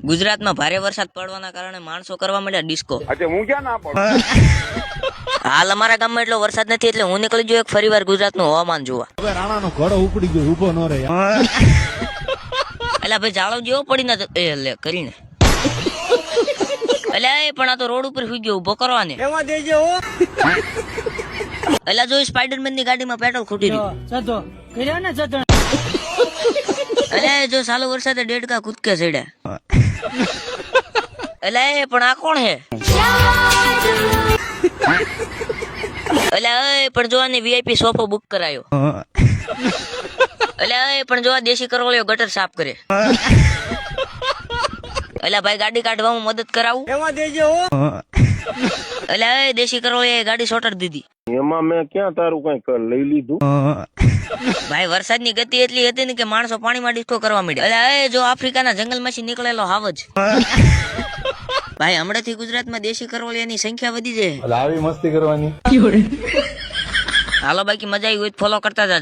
ગુજરાતમાં ભારે વરસાદ પડવાના કારણે માણસો કરવા માંડ્યા ડિસ્કો. હું ક્યાં ના પડું. હાલ અમારા ગામમાં એટલો વરસાદ નથી એટલે હું નીકળી ગયો એક ફરીવાર ગુજરાતનું હવામાન જોવા. હવે રાણાનો ઘોડો ઉપડી ગયો, ઊભો ન રહે. એટલે ભાઈ જાળો જેવો પડી ના લે કરીને એટલે પણ આ તો રોડ ઉપર સુઈ ગયો ઉભો કરવાને એટલે જો સ્પાઈડરમેન ની ગાડીમાં પેટ્રોલ ખૂટી રહ્યું એટલે જો સાલો વરસાદે ડેડકા કૂદકે ચડ્યા એટલે પણ આ કોણ હે એટલે પણ જો આને વીઆઈપી સોફો બુક કરાયો એટલે પણ જો આ દેશી કરવળિયો ગટર સાફ કરે એટલે ભાઈ ગાડી કાઢવામાં મદદ કરાવું એટલે દેશી કરવળિયાએ ગાડી સોટાડી દીધી. એમાં મેં ક્યાં તારું કઈ લઈ લીધું. ભાઈ વરસાદની ગતિ એટલી હતી ને કે માણસો પાણીમાં ડિસ્કો કરવા માંડ્યા. એટલે જો આફ્રિકાના જંગલમાંથી નીકળેલો હાવજ ભાઈ હમણાંથી ગુજરાતમાં દેશી કરવળિયાની સંખ્યા વધી જાય. આવી મસ્તી કરવાની. હાલો બાકી મજા આવી હોય ફોલો કરતા જાજો.